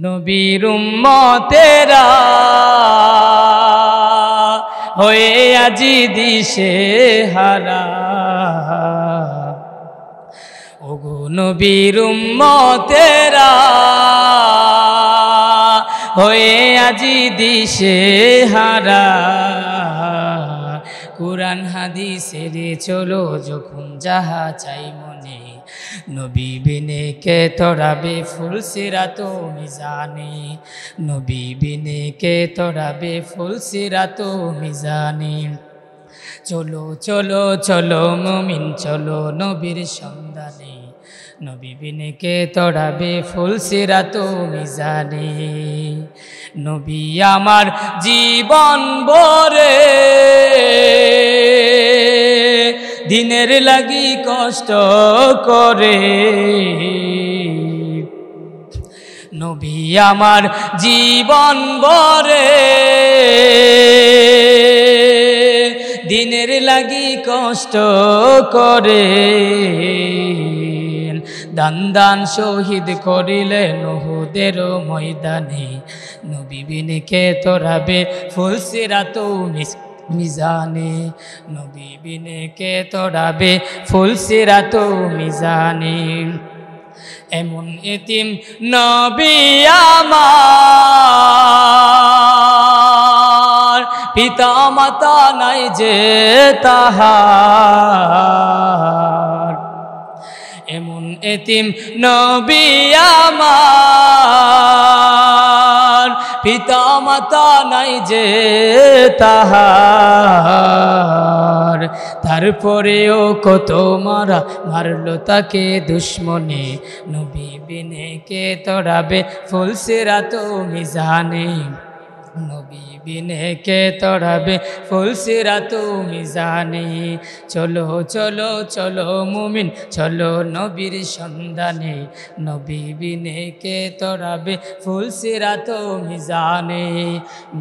নবীর উম্মতেরা হয়ে আজি দিশে হারা, ওগো নবীর উম্মতেরা হয়ে আজি দিশে হারা। কুরআন হাদিসের চলো যখন যাহা চাই মনে, নবী বিনে কে তোরাবে ফুল সিরাত মিজানে, নবী বিনে কে তোরাবে ফুল সিরাত মিজানে। চলো চলো চলো মুমিন চলো নবীর সন্ধানে, নবী বিনে কে তোরাবে ফুল সিরাত মিজানে। নবী আমার জীবন ভরে দিনের লাগি কষ্ট করে, নবী আমার জীবন ভরে দিনের লাগি কষ্ট করে। দান দান শহীদ করিলেন উহুদের ময়দানে, নবী বিনে কে তোরাবে ফুল সিরাত মিজানে, নবী বিনে কে তোরাবে ফুল সিরাত মিজানে। এমন এতিম নবী আমার, পিতা মাতা নাই যে তাহার, এমন এতিম নবী আমার, পিতা মাতা নাই যে তাহার। তারপরেও কত মারা মারলো তাকে দুশ্মনে, নবী বিনে কে তোরাবে ফুল সিরাত মিজানে, নবী বিনে কে তোরাবে ফুল সিরাত মিজানে। চলো চলো চলো মুমিন চলো নবীর সন্ধানে, নবী বিনে কে তোরাবে ফুল সিরাত মিজানে,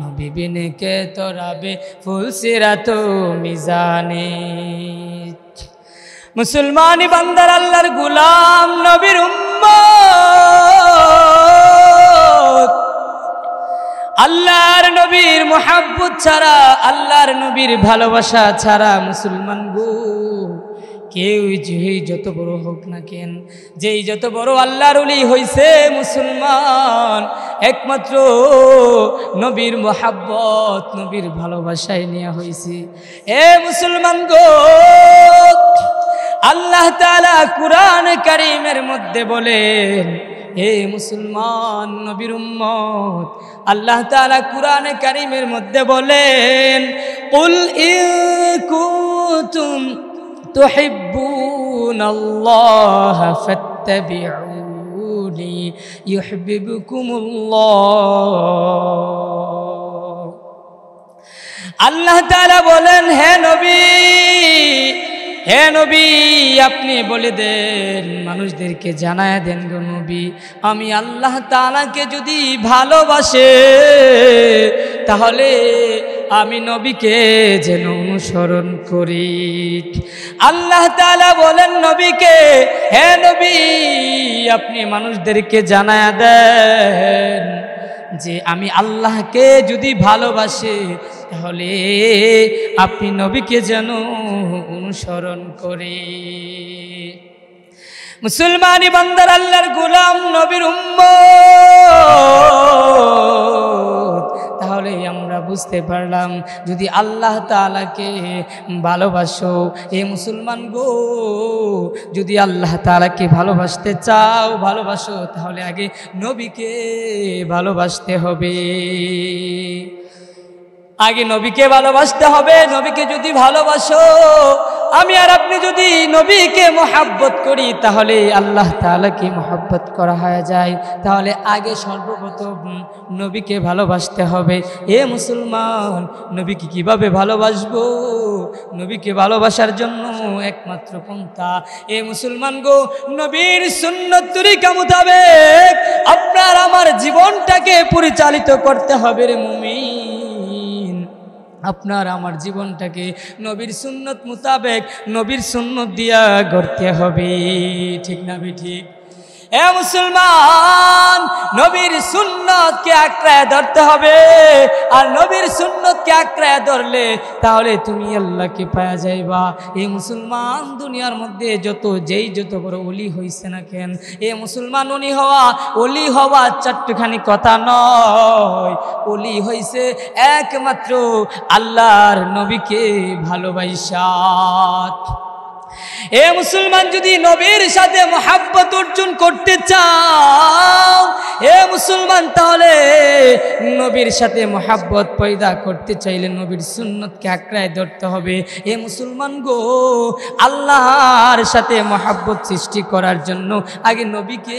নবী বিনে কে তোরাবে ফুল সিরাত মিজানে। মুসলমানি বান্দার আল্লাহর গোলাম নবীর উম্মত, আল্লাহর নবীর মুহাব্বত ছাড়া, আল্লাহর নবীর ভালোবাসা ছাড়া মুসলমান গো কেউ যেই যত বড় হোক না কেন, যেই যত বড় আল্লাহর ওলি হইছে মুসলমান একমাত্র নবীর মুহাব্বত নবীর ভালোবাসায় নেওয়া হয়েছে। এ মুসলমান গো, আল্লাহ তাআলা কুরআন কারীমের মধ্যে বলেন, হে মুসলমান নবীর উম্মত, আল্লাহ তাআলা কুরআন কারীমের মধ্যে বলেন, কুল ইন কুনতুম তুহিব্বুনাল্লাহ ফাত্তাবিউনি ইউহিব্বুকুমুল্লাহ। আল্লাহ তাআলা বলেন, হে নবী, হে নবী আপনি বলে দেন, মানুষদেরকে জানায় দেন গো নবী, আমি আল্লাহ তাআলাকে যদি ভালোবাসে তাহলে আমি নবীকে যেন অনুসরণ করি। আল্লাহ তাআলা বলেন নবীকে, হে নবী আপনি মানুষদেরকে জানায় দেন যে আমি আল্লাহকে যদি ভালোবাসে তাহলে আপনি নবীকে যেন অনুসরণ করে। মুসলমানি বান্দার আল্লাহর গোলাম নবীর উম্মত, তাহলে আমরা বুঝতে পারলাম যদি আল্লাহ তাআলাকে ভালোবাসো, এ মুসলমান গো, যদি আল্লাহ তাআলাকে ভালোবাসতে চাও, ভালোবাসো, তাহলে আগে নবীকে ভালোবাসতে হবে, আগে নবীকে ভালোবাসতে হবে। নবীকে যদি ভালোবাসো, আমি আর আপনি যদি নবীকে মহব্বত করি তাহলে আল্লাহ তাআলাকে মহব্বত করা হয়ে যায়। তাহলে আগে সর্বপ্রথম নবীকে ভালোবাসতে হবে। এ মুসলমান, নবীকে কিভাবে ভালোবাসবো? নবীকে ভালোবাসার জন্য একমাত্র পন্থা, এ মুসলমান গো, নবীর সুন্নত তরিকা মোতাবেক আপনার আমার জীবনটাকে পরিচালিত করতে হবে রে মুমিন। আপনার আমার জীবনটাকে নবীর সুন্নত মোতাবেক নবীর সুন্নত দিয়া গড়তে হবে, ঠিক না ঠিক? এ মুসলমান, নবীর সুন্নতকে আঁকড়ায় ধরতে হবে। আর নবীর সুন্নতকে আঁকড়ায় ধরলে তাহলে তুমি আল্লাহকে পাওয়া যাইবা। এই মুসলমান, দুনিয়ার মধ্যে যত বড় ওলি হইছে না কেন, এ মুসলমান ওলি হওয়া চারটিখানি কথা নয়। ওলি হইছে একমাত্র আল্লাহর নবীকে ভালোবাসা। এ মুসলমান, যদি নবীর সাথে মহব্বত অর্জন করতে চাও, এ মুসলমান, তাহলে নবীর সাথে মহব্বত পয়দা করতে চাইলে নবীর সুন্নতকে আঁকড়ায় ধরতে হবে। এ মুসলমান গো, আল্লাহর সাথে মহব্বত সৃষ্টি করার জন্য আগে নবীকে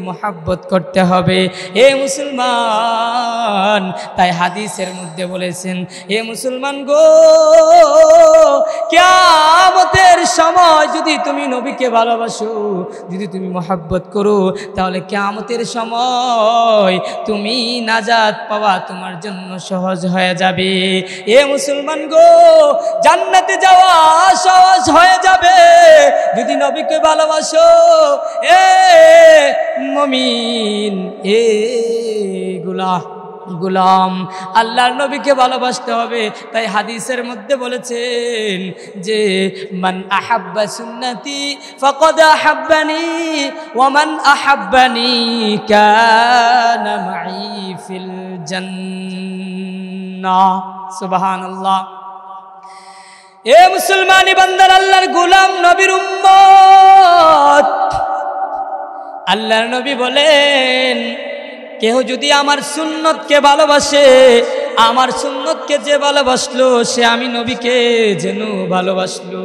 মহব্বত করতে হবে। এ মুসলমান, তাই হাদিসের মধ্যে বলেছেন, এ মুসলমান গো, কিয়ামতের সময় যদি তুমি নবীকে ভালোবাসো, যদি তুমি মহব্বত করো, তাহলে কিয়ামতের সময় তুমি নাজাত পাওয়া তোমার জন্য সহজ হয়ে যাবে। এ মুসলমান গো, জান্নাতে যাওয়া সহজ হয়ে যাবে যদি নবীকে ভালোবাসো। এ মুমিন, এ গোলাম, আল্লাহর নবীকে ভালোবাসতে হবে। তাই হাদিসের মধ্যে বলেছেন যে, মান আহাব্বা সুন্নতি ফাকাদ আহাব্বানি ওয়া মান আহাব্বানি কানা মাই ফিল জান্নাহ। সুবহানাল্লাহ। এ মুসলমানি বান্দার, আল্লাহর গোলাম, নবীর উম্মত, আল্লাহর নবী বলেন, কেউ যদি আমার সুন্নতকে ভালোবাসে, আমার সুন্নতকে যে ভালোবাসলো সে আমি নবীকে যেন ভালোবাসলো।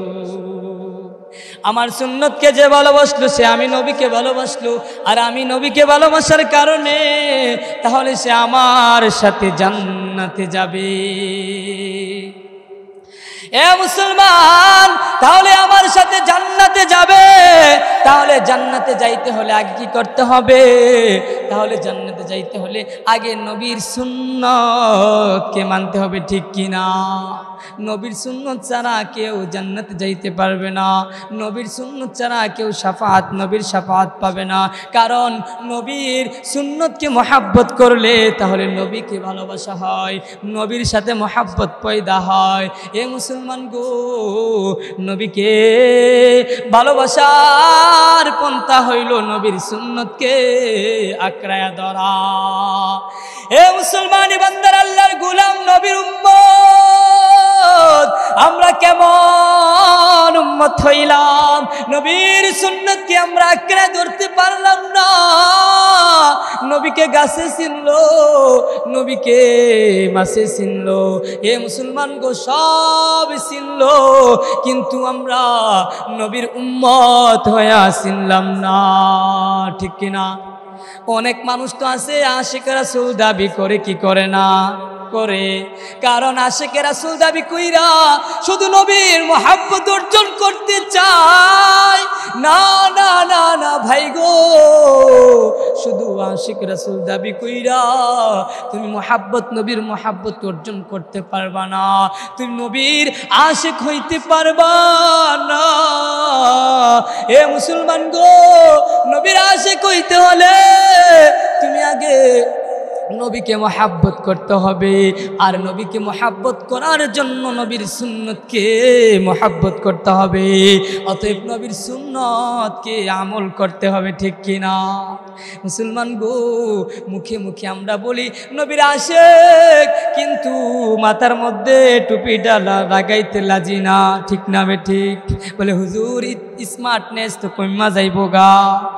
আমার সুন্নতকে যে ভালোবাসলো সে আমি নবীকে ভালোবাসলো। আর আমি নবীকে ভালোবাসার কারণে তাহলে সে আমার সাথে জান্নাতে যাবে। এ মুসলমান, তাহলে আমার সাথে জান্নাতে যাবে। তাহলে জান্নাতে যাইতে হলে আগে কি করতে হবে? তাহলে জান্নাতে যাইতে হলে আগে নবীর সুন্নতকে মানতে হবে, ঠিক কিনা? নবীর সুন্নত ছাড়া কেউ জান্নাতে যাইতে পারবে না। নবীর সুন্নত ছাড়া কেউ নবীর শাফাআত পাবে না। কারণ নবীর সুন্নতকে মহাব্বত করলে তাহলে নবীকে ভালোবাসা হয়, নবীর সাথে মহাব্বত পয়দা হয়। এ মুসলমান গো, নবীকে ভালোবাসার পন্থা হইল নবীর সুন্নতকে আঁকড়ায়া ধরা। এ মুসলমানি বান্দার, আল্লাহর গোলাম, নবীর উম্মত, আমরা কেমন উম্মত হইলাম? নবীর সুন্নতকে আমরা আঁকড়ে ধরতে পারলাম না। নবীকে গাছে চিনলো, নবীকে মাছে চিনলো। এ মুসলমান গো, সব চিনলো, কিন্তু আমরা নবীর উম্মত হইয়া চিনলাম না, ঠিক কিনা? অনেক মানুষ তো আছে আশিক রাসূল দাবি করে, কি করে না? করে। কারণ আশিক রাসূল দাবি কইরা শুধু নবীর মহব্বত অর্জন করতে চায়। না না না না ভাই গো, শুধু আশিক রাসূল দাবি কইরা তুমি নবীর মহব্বত অর্জন করতে পারবা না, তুমি নবীর আশিক হইতে পারবা না। এ মুসলমান গো, নবীর আশিক হইতে হলে তুমি আগে নবীকে মহব্বত করতে হবে। আর নবীকে মহব্বত করার জন্য নবীর সুন্নতকে মহব্বত করতে হবে। অতএব নবীর সুন্নতকে আমল করতে হবে, ঠিক কিনা? মুসলমান গো, মুখে মুখে আমরা বলি নবীর আশিক, কিন্তু মাথার মধ্যে টুপিটা লাগাইতে লাজি না, ঠিক না বে ঠিক? বলে হুজুর স্মার্টনেস তো কইমা যাইব গা,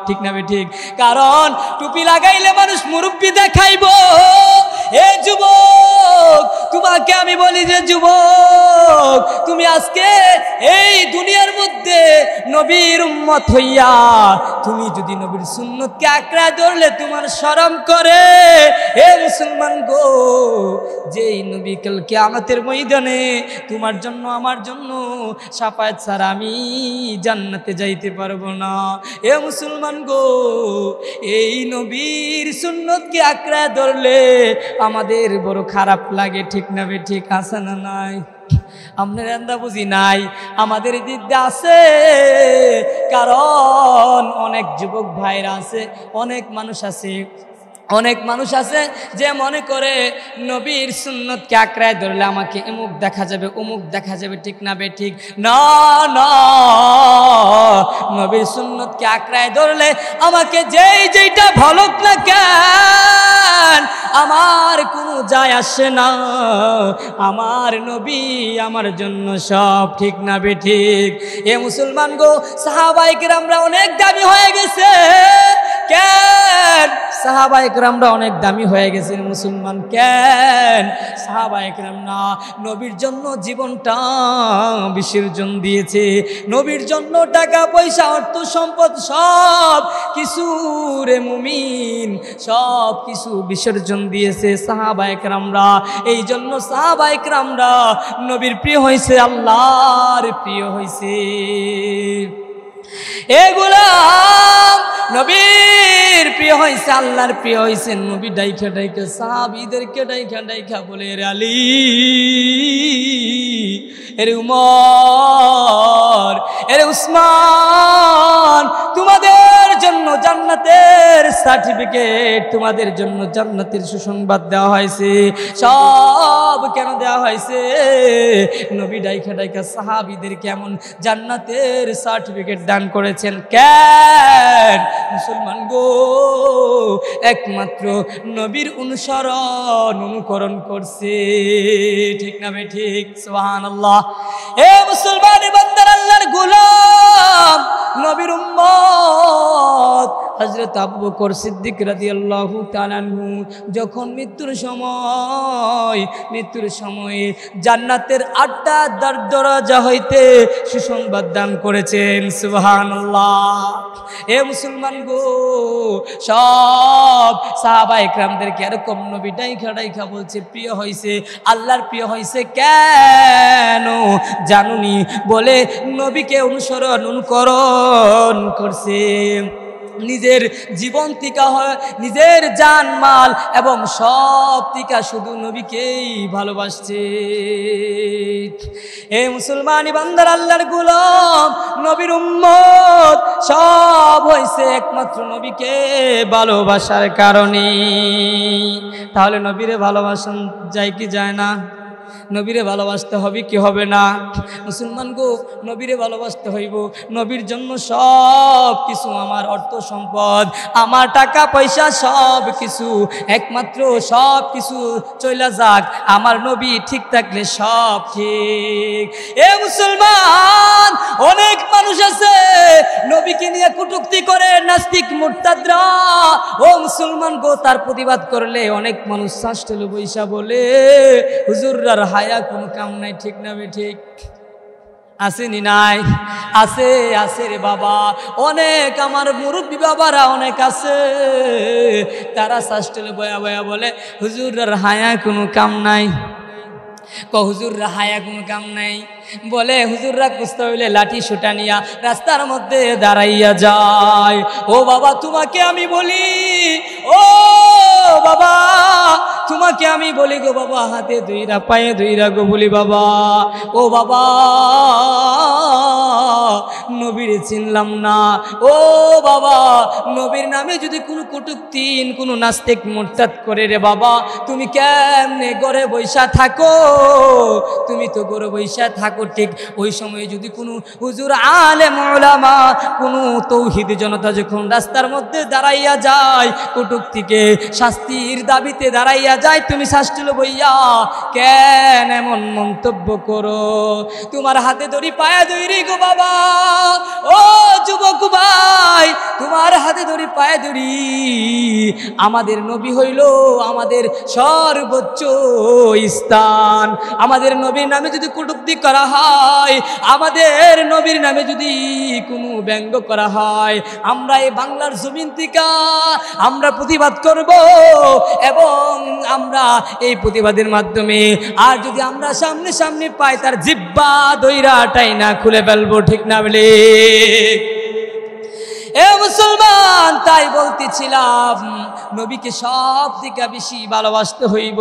ঠিক না বে ঠিক? কারণ টুপি লাগাইলে মানুষ মুরব্বি দেখাইব। এ যুবক, তোমাকে আমি বলি যে যুবক, তুমি আজকে এই দুনিয়ার মধ্যে নবীর উম্মত হইয়া তুমি যদি নবীর সুন্নতকে আঁকড়া ধরলে তোমার শরম করে। এ মুসলমান গো, যেই নবী কাল কিয়ামতের ময়দানে তোমার জন্য আমার জন্য শাফায়াত ছাড়া আমি জান্নাতে যাইতে পারবো না। এ মুসলমান গো, এই নবীর সুন্নতকে আঁকড়া ধরলে আমাদের বড় খারাপ লাগে, ঠিক না বে ঠিক? আছে না নাই? আপনার এন্দা বুঝি নাই, আমাদের দিক দিয়ে আছে। কারণ অনেক যুবক ভাইরা আছে, অনেক মানুষ আছে যে মনে করে নবীর সুন্নতকে আঁকড়ায় ধরলে আমাকে এমুক দেখা যাবে, অমুক দেখা যাবে। ঠিক না বে ঠিক? না না, নবীর সুন্নতকে আঁকড়ায় ধরলে আমাকে যেইটা ভালোক না কেন আমার কোনো যায় আসে না। আমার নবী আমার জন্য সব। ঠিক না বে ঠিক? এ মুসলমান গো, সাহাবায়ে কেরামরা অনেক দামি হয়ে গেছে। কেন সাহাবায়ে কেরামরা অনেক দামি হয়ে গেছেন মুসলমান? কেন সাহাবায়ে কেরাম না নবীর জন্য জীবনটা বিসর্জন দিয়েছে, নবীর জন্য টাকা পয়সা অর্থ সম্পদ সব কিছু রে মুমিন সব কিছু বিসর্জন দিয়েছে সাহাবায়ে কেরামরা। এই জন্য সাহাবায়ে কেরামরা নবীর প্রিয় হয়েছে, আল্লাহর প্রিয় হয়েছে। এগুলা নবীর প্রিয় হয়েছে, আল্লাহর প্রিয় হয়েছে। নবী ডাইখা ডাইখা সাহাবীদেরকে ডাইখা বলে, রে আলী, এরে উমর, এরে উসমান, তোমাদের জন্য জান্নাতের সার্টিফিকেট, তোমাদের জন্য জান্নাতের সুসংবাদ দেওয়া হয়েছে। সব কেন দেওয়া হয়েছে? নবী ডাইখা ডাইখা সাহাবীদের কেমন জান্নাতের সার্টিফিকেট দান করেছেন। কেন মুসলমান গো? একমাত্র নবীর অনুকরণ করছে। ঠিক না বে ঠিক? সুবহানাল্লাহ। এ মুসলমান বান্দার, আল্লাহর গোলাম, নবীর উম্মত হযরত আবু বকর সিদ্দিক রাদিয়াল্লাহু তাআলা আনহু যখন মৃত্যুর সময় জান্নাতের ৮টা দরজা হইতে সুসংবাদ দান করেছেন। সুবহানাল্লাহ। এ মুসলমান গো, সব সাহাবায়ে কেরামদেরকে এরকম নবী ডাইখা বলছে প্রিয় হইছে, আল্লাহর প্রিয় হইছে। কেন জানুনি? বলে নবীকে অনুকরণ করছে। নিজের জীবন থেকে হয়, নিজের জান মাল এবং সব থেকে শুধু নবীকেই ভালোবাসছে। এ মুসলমানি বান্দার, আল্লাহর গোলাম, নবীর উম্মত সব হইছে একমাত্র নবীকে ভালোবাসার কারণে। তাহলে নবীরে ভালোবাসা যায় কি যায় না? নবীরে ভালোবাসতে হবে কি হবে না? মুসলমান গো, নবীরে ভালোবাসতে হইব। নবীর জন্য সব কিছু, আমার অর্থ সম্পদ, আমার টাকা পয়সা সব কিছু, একমাত্র সব কিছু চইলা যাক, আমার নবী ঠিক থাকলে সব ঠিক। এ মুসলমান, অনেক মানুষ আছে নবীকে নিয়ে কটূক্তি করে, নাস্তিক মুরতাদরা। ও মুসলমান গো, তার প্রতিবাদ করলে অনেক মানুষ শাস্তেল বৈশা বলে, হুজুররা হায়া কোনো কাম নাই। ঠিক না বে ঠিক? আসেনি নাই? আছে রে বাবা, অনেক আমার মুরব্বী বাবারা অনেক আছে, তারা শাস্তেলে বয়া বলে হুজুররা হায়া কোনো কাম নাই। হুজুররা হায়া কোনো কাম নাই বলে, হুজুররা কুস্তা হইলে লাঠি সুটা নিয়া রাস্তার মধ্যে দাঁড়াইয়া যায়। ও বাবা, তোমাকে আমি বলি, ও বাবা তোমাকে আমি বলি গো বাবা, হাতে দুইরা পায়ে দুইরা গো বলি বাবা, ও বাবা নবীর চিনলাম না। ও বাবা, নবীর নামে যদি কোনো কটূক্তি, কোনো নাস্তিক মুরতাদ করে রে বাবা, তুমি কেমনে ঘরে বৈশা থাকো? তুমি তো ঘরে বৈশা থাকো ঠিক। ওই সময় যদি কোনো হুজুর, আলেম, উলামা, কোনো তৌহিদ জনতা যখন রাস্তার মধ্যে দাঁড়াইয়া যায়, কটূক্তিকে শাস্তির দাবিতে দাঁড়াইয়া যায়, তুমি শাস্তিল বইয়া কেন এমন মন্তব্য করো? তোমার হাতে ধরি পায়ে ধরি গো বাবা, ও যুবক ভাই, তোমার হাতে ধরি পায়ে ধরি। আমাদের নবী হইল আমাদের সর্বোচ্চ স্থান। আমাদের নবীর নামে যদি কটূক্তি করা হয়, আমাদের নবীর নামে যদি কোনো ব্যঙ্গ করা হয়, আমরা এই বাংলার জমিন থেকে আমরা প্রতিবাদ করব, এবং আমরা এই প্রতিবাদের মাধ্যমে আর যদি আমরা সামনে পাই, তার জিব্বা দইরাটাই না খুলে ফেলবো। ঠিক না বলে? এ মুসলমান, তাই বলতেছিলাম নবীকে সব থেকে বেশি ভালোবাসতে হইব,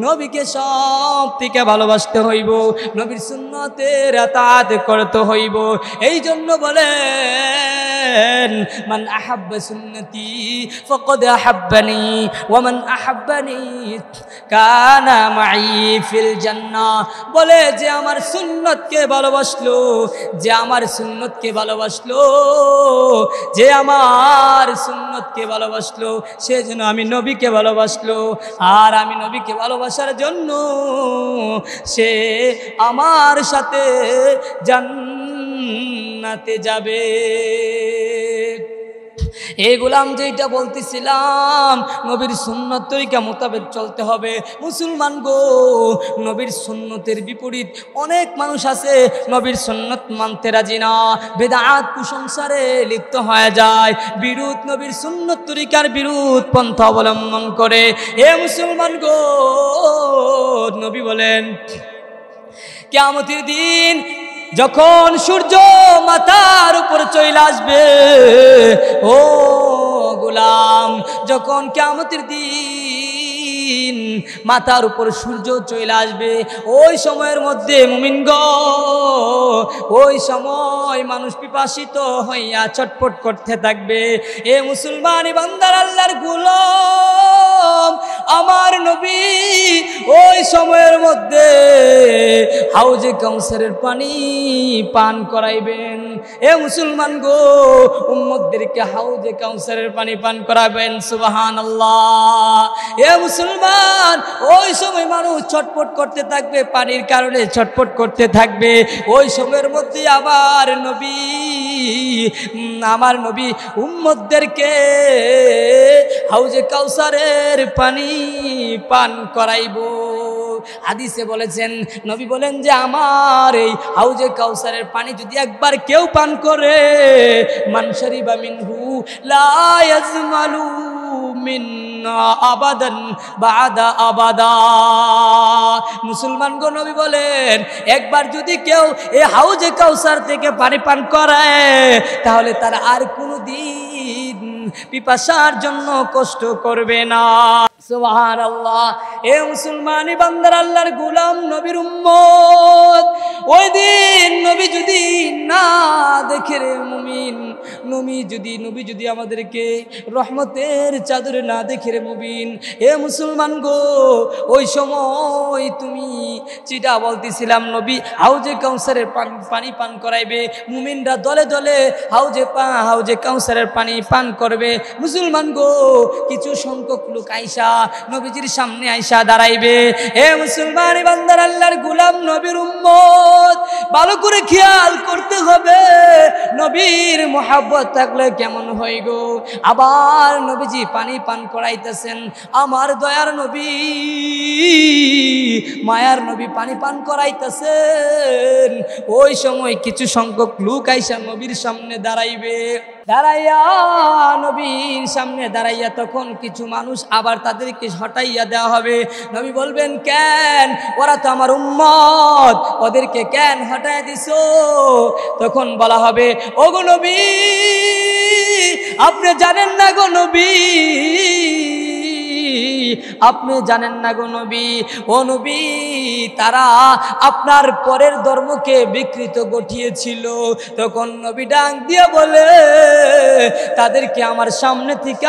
নবীকে সব থেকে ভালোবাসতে হইব, নবীর সুন্নতের আতাত করতে হইব। এই জন্য বলেন মান আহাব্বা সুন্নতি ফাকাদ আহাব্বানি ওয়া মান আহাব্বানি কানা মাই ফিল জান্নাহ। বলে যে আমার সুন্নতকে ভালোবাসলো, যে আমার সুন্নতকে ভালোবাসলো, যে আমার সুন্নতকে ভালোবাসলো, সে যেন আমি নবীকে ভালোবাসলো, আর আমি নবীকে ভালোবাসার জন্য সে আমার সাথে জান্নাতে যাবে। এই গোলাম যেটা বলতেছিলাম, নবীর সুন্নত তরিকা মোতাবেক চলতে হবে। মুসলমান গো, নবীর সুন্নতের বিপরীত অনেক মানুষ আছে, নবীর সুন্নত মানতে রাজি না, বেদাত কুসংসারে লিপ্ত হয়ে যায়, বিরোধ নবীর সুন্নত তরিকার বিরোধ পন্থা অবলম্বন করে। এ মুসলমান গো, নবী বলেন কিয়ামতের দিন যখন সূর্য মাথার উপর চলে আসবে, ও গোলাম, যখন কিয়ামতের দিন মাথার উপর সূর্য চলে আসবে, ওই সময়ের মধ্যে মুমিনগণ, ওই সময় মানুষ পিপাসিত হইয়া ছটফট করতে থাকবে। এ মুসলমান বান্দার আল্লাহর গোলাম, আমার নবী ওই সময়ের মধ্যে হাউজে কাউসারের পানি পান করাইবেন। এ মুসলমান গো, উম্মতদেরকে হাউজে কাউসারের পানি পান করাবেন। সুবহানাল্লাহ। এ মুসলমান, ওই সময় মানুষ ছটফট করতে থাকবে, পানির কারণে ছটফট করতে থাকবে। ওই সময়ের মধ্যে আবার নবী, আমার নবী উম্মতদেরকে হাউজে কাউসারের পানি পান করাইব। হাদিসে বলেছেন, নবী বলেন যে আমার এই হাউজে কাউসারের পানি যদি একবার কেউ পান করে, মান শারিবা মিনহু লা ইয়াজমালু মিন্না আবাদান বাদা আবাদা। মুসলমান গো, নবী বলেন একবার যদি কেউ এই হাউজে কাউসার থেকে পানি পান করে, তাহলে তার আর কোনো দিন পিপাসার জন্য কষ্ট করবে না। সুবহানাল্লাহ। এ মুসলমানি বান্দার আল্লাহর গোলাম, নবীর উম্মত, ওই দিন নবী যদি না দেখে রে মুমিন, নবী যদি আমাদেরকে রহমতের চাদরে না দেখে রে মুমিন, এ মুসলমান গো, ওই সময় তুমি চিটা বলতেছিলাম নবী হাউজে কাউসারের পানি পান করাইবে, মুমিনরা দলে দলে হাউজে কাউসারের পানি পান করবে। মুসলমান গো, কিছু সংখ্যক লোক আইসা নবীজির সামনে আইসা দাঁড়াইবে। এ মুসলমান বান্দার আল্লাহর গোলাম, নবীর উম্মত, ভালো করে খেয়াল করতে হবে, নবীর মোহাব্বত থাকলে কেমন হয় গো। আবার নবীজি পানি পান করাইতেছেন, আমার দয়ার নবী, মায়ার নবী পানি পান করাইতেছেন। ওই সময় কিছু সংখ্যক লোক আইসা নবীর সামনে দাঁড়াইবে। দাঁড়াইয়া নবীর সামনে দাঁড়াইয়া তখন কিছু মানুষ আবার তাদেরকে হটাইয়া দেওয়া হবে। নবী বলবেন, কেন? ওরা তো আমার উম্মত, ওদেরকে কেন হটাইয়া দিছো? তখন বলা হবে, ও গো নবী, আপনি জানেন না গো নবী, আপনি জানেন না গো নবী, ও নবী, তারা আপনার পরের ধর্মকে বিকৃত ঘটিয়েছিল। তখন নবী ডাক দিয়ে বলে, তাদেরকে আমার সামনে থেকে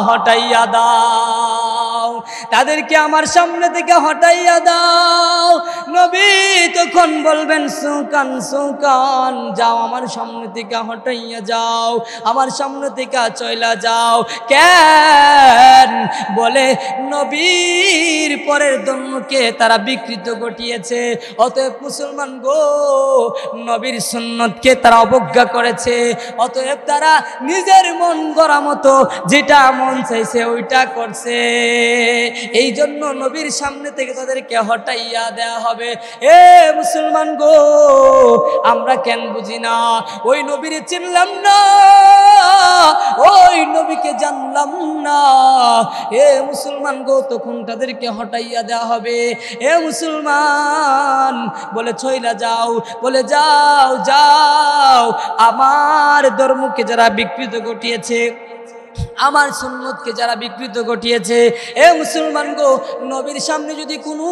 হটাইয়া দাও, তাদেরকে আমার সামনে থেকে হটাইয়া দাও। নবী তখন বলবেন, সুকান সুকান, যাও আমার সামনে থেকে হটাইয়া যাও, আমার সামনে থেকে চইলা যাও। কেন? বলে নবীর পরের ধর্মকে তারা বিকৃত ঘটিয়েছে। অতএব মুসলমান গো, নবীর সুন্নতকে তারা অবজ্ঞা করেছে। অতএব তারা নিজের মন গড়া মতো যেটা মন চাইছে ওইটা করছে। এই জন্য নবীর সামনে থেকে তাদেরকে হটাইয়া দেয়া হবে। এ মুসলমান গো, আমরা কেন বুঝি না? ওই নবীর চিনলাম না, ওই নবীকে জানলাম না। এ মুসলমান গো, তখন তাদেরকে হটাইয়া দেওয়া হবে। এ মুসলমান বলে চইলা যাও, বলে যাও যাও, আমার ধর্মকে যারা বিকৃত ঘটিয়েছে, আমার সুন্নতকে যারা বিকৃত ঘটিয়েছে, এ মুসলমান গো, নবীর সামনে যদি কোনো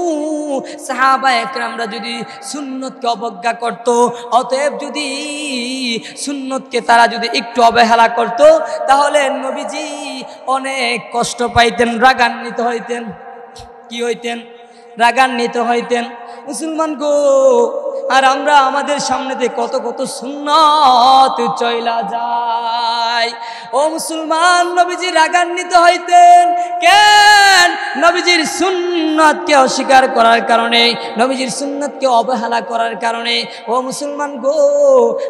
সাহাবা একরামরা যদি সুন্নতকে অবজ্ঞা করত, অতএব যদি সুন্নতকে তারা যদি একটু অবহেলা করত, তাহলে নবীজি অনেক কষ্ট পাইতেন, রাগান্বিত হইতেন। কি হইতেন? রাগান্বিত হইতেন। মুসলমান গো, আর আমরা আমাদের সামনেতে কত কত সুন্নত চইলা যায়। ও মুসলমান, নবীজি রাগান্বিত হইতেন কেন? নবীজির সুন্নতকে অস্বীকার করার কারণে, নবীজির সুন্নতকে অবহেলা করার কারণে। ও মুসলমান গো,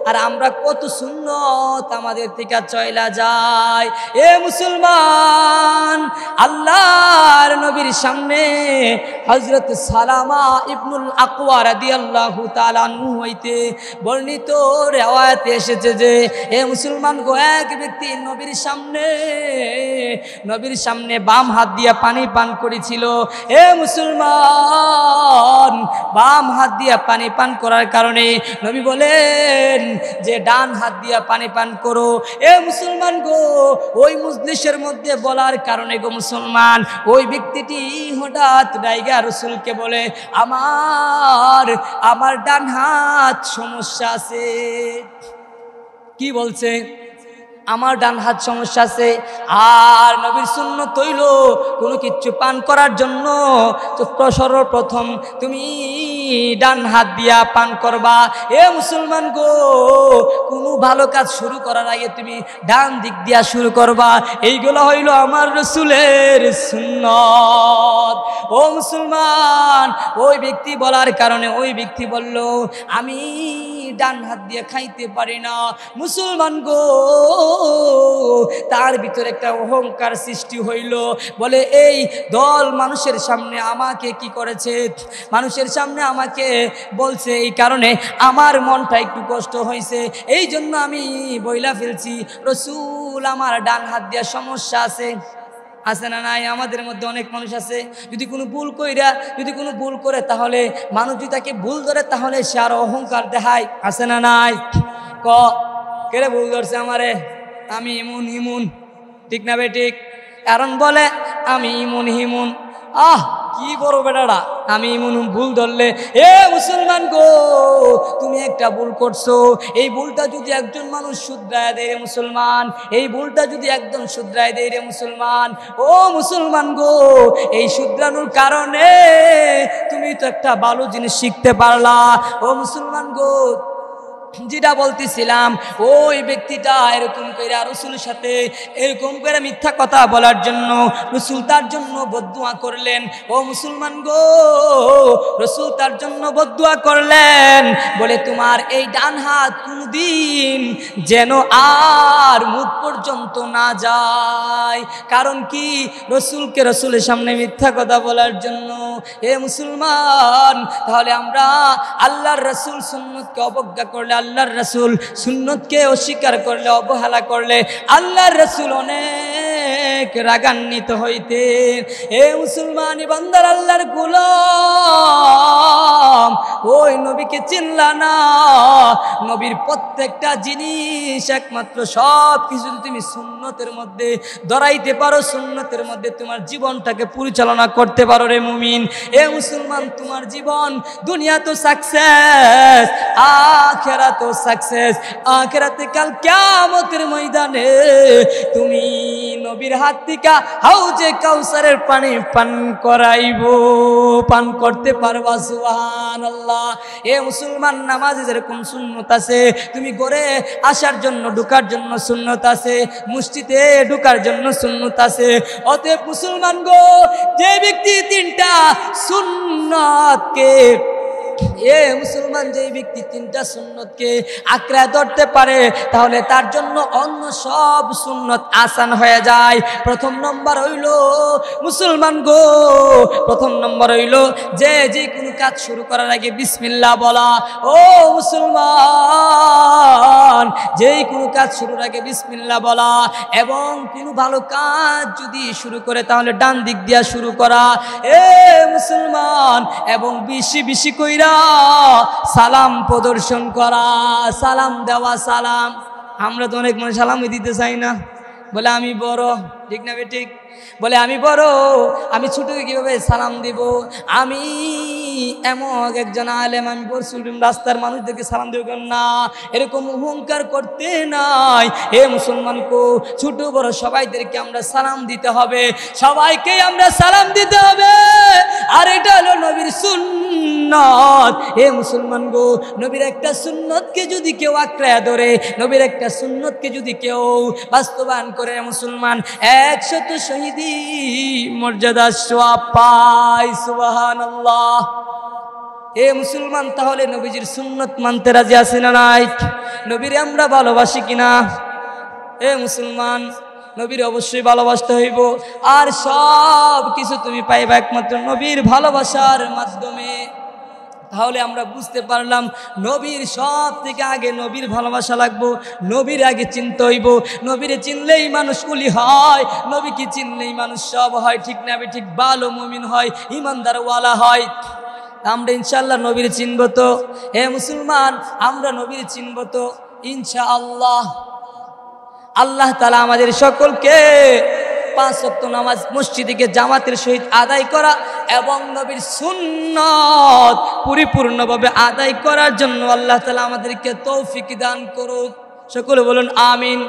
আর আমরা কত সুন্নত আমাদের থেকে চইলা যায়। এ মুসলমান, আল্লাহর নবীর সামনে হযরত সালামা ইবনুল আকওয়া রাদিয়াল্লাহু তাআলা আনহু হইতে বর্ণিত রিওয়ায়াতে এসেছে যে, এ মুসলমান গো, এক ব্যক্তি নবীর সামনে বাম হাত দিয়া পানি পান করেছিল। এ মুসলমান, বাম হাত দিয়া পানি পান করার কারণে নবী বলেন যে ডান হাত দিয়া পানি পান করো। এ মুসলমান গো, ওই মজলিসের মধ্যে বলার কারণে গো মুসলমান, ওই ব্যক্তিটি হঠাৎ ডাইগা রাসূলকে বলে, আমার ডান হাত সমস্যা আছে। কি বলছে? আমার ডান হাত সমস্যা আছে। আর নবীর সুন্নত হইল কোনো কিছু পান করার জন্য সর্বপ্রথম তুমি ডান হাত দিয়া পান করবা। এ মুসলমান গো, কোনো ভালো কাজ শুরু করার আগে তুমি ডান দিক দিয়া শুরু করবা। এইগুলো হইল আমার রাসূলের সুন্নত। ও মুসলমান, ওই ব্যক্তি বলার কারণে ওই ব্যক্তি বলল, আমি ডান হাত দিয়ে খাইতে পারি না। মুসলমান গো, তার ভিতরে একটা অহংকার সৃষ্টি হইল। বলে, এই দল মানুষের সামনে আমাকে কি করেছে, মানুষের সামনে আমাকে বলছে, এই কারণে আমার মনটা একটু কষ্ট হয়েছে, এই জন্য আমি বইলা ফেলছি, রাসূল আমার ডান হাত দিয়ে সমস্যা আছে। আছে না নাই? আমাদের মধ্যে অনেক মানুষ আছে, যদি কোনো ভুল করে তাহলে মানুষ যদি তাকে ভুল ধরে তাহলে সে আরো অহংকার দেখায়। আছে না নাই? কেরে ভুল ধরছে আমারে, আমি ইমুন, ঠিক না বে ঠিক? কারণ বলে আমি ইমুন, কি বড় বেটারা, আমি ইমুন ভুল ধরলে। এ মুসলমান গো, তুমি একটা ভুল করছো, এই ভুলটা যদি একজন মানুষ শুধরায় দেয় রে মুসলমান, এই ভুলটা যদি একজন শুধরায় দেয় রে মুসলমান, ও মুসলমান গো, এই শুধরানোর কারণে তুমি তো একটা ভালো জিনিস শিখতে পারলা। ও মুসলমান গো, যেটা বলতেছিলাম, ওই ব্যক্তিটা এরকম করে রাসূলের সাথে এরকম করে মিথ্যা কথা বলার জন্য রাসূল তার জন্য বদদুয়া করলেন। ও মুসলমান গো, রাসূল তার জন্য বদদুয়া করলেন, বলে তোমার এই ডান হাত কোনদিন যেন আর মুখ পর্যন্ত না যায়। কারণ কি? রাসূলকে রাসূলের সামনে মিথ্যা কথা বলার জন্য। হে মুসলমান, তাহলে আমরা আল্লাহর রাসূল সুন্নতকে অবজ্ঞা করলে, আল্লাহর রাসূল সুন্নতকে অস্বীকার করলে, অবহেলা করলে আল্লাহর রাসূল অনেক রাগান্বিত হইতেন। হে মুসলমান বান্দার, আল্লাহর গোলাম, ওই নবীকে চিনলা না? নবীর প্রত্যেকটা জিনিস একমাত্র সব কিছু তুমি সুন্নতের মধ্যে ধরাইতে পারো, সুন্নতের মধ্যে তোমার জীবনটাকে পরিচালনা করতে পারো রে মুমিন। এ মুসলমান, তোমার জীবন দুনিয়া তো সাকসেস, আখিরাত তো সাকসেস। আখিরাতে কাল কিয়ামতের ময়দানে তুমি নবীর হাত থেকে হাউজে কাউসারের পানি পান করাইবো, পান করতে পারবা। সুবহানাল্লাহ। এ মুসলমান, নামাজে যেরকম সুন্নত আছে, তুমি ঘরে আসার জন্য ঢোকার জন্য সুন্নত আছে, মসজিদে ঢোকার জন্য সুন্নত আছে। অতএব মুসলমান গো, যে ব্যক্তি তিনটা সুন্নতকে এ মুসলমান, যেই ব্যক্তি তিনটা সুন্নতকে আঁকড়ে ধরতে পারে তাহলে তার জন্য অন্য সব সুন্নত আসান হয়ে যায়। প্রথম নম্বর হইল মুসলমান গো, প্রথম নম্বর হইল যে কোনো কাজ শুরু করার আগে বিসমিল্লাহ বলা। ও মুসলমান, যেই কোনো কাজ শুরুর আগে বিসমিল্লাহ বলা, এবং কোনো ভালো কাজ যদি শুরু করে তাহলে ডান দিক দিয়া শুরু করা। এ মুসলমান, এবং বেশি বেশি কইরা সালাম প্রদর্শন করা, সালাম দেওয়া। সালাম আমরা তো অনেক মানুষ সালামই দিতে চাই না, বলে আমি বড়, ঠিক না বেঠিক? বলে আমি বড়, আমি ছোটকে কিভাবে সালাম দিব, আমি এমন একজন আলেম, আমি পরশুম রাস্তার মানুষদেরকে সালাম দেব না, এরকম অহংকার করতে নাই। হে মুসলমান কো, ছোট বড় সবাইদেরকে আমরা সালাম দিতে হবে, সবাইকে আমরা সালাম দিতে হবে। আর এটা হলো নবীর সুন্নত। হে মুসলমান গো, নবীর একটা সুন্নতকে যদি কেউ আঁকড়ে ধরে, নবীর একটা সুন্নতকে যদি কেউ বাস্তবায়ন করে, মুসলমান 100 শহীদি মর্যাদা সওয়াব পায়। সুবহানাল্লাহ। হে মুসলমান, তাহলে নবীজির সুন্নত মানতে রাজি আছি না নাই? নবীরে আমরা ভালোবাসি কিনা? হে মুসলমান, নবীর অবশ্যই ভালোবাসতে হইব। আর সব কিছু তুমি পাইবা একমাত্র নবীর ভালোবাসার মাধ্যমে। তাহলে আমরা বুঝতে পারলাম নবীর সব থেকে আগে নবীর ভালোবাসা লাগবো, নবীর আগে চিনতে হইব। নবীরে চিনলেই মানুষ কুলি হয়, নবীকে চিনলেই মানুষ সব হয়, ঠিক না? ঠিক, ভালো মুমিন হয়, ইমানদার ওয়ালা হয়। আমরা ইনশাআল্লাহ নবীর চিনব তো? হে মুসলমান, আমরা নবীর চিনব তো ইনশাআল্লাহ। আল্লাহ তাআলা আমাদের সকলকে 5 ওয়াক্ত নামাজ মসজিদে জামাতের সহিত আদায় করা এবং নবীর সুন্নাত পরিপূর্ণভাবে আদায় করার জন্য আল্লাহ তাআলা আমাদেরকে তৌফিক দান করুক। সকলে বলুন আমিন।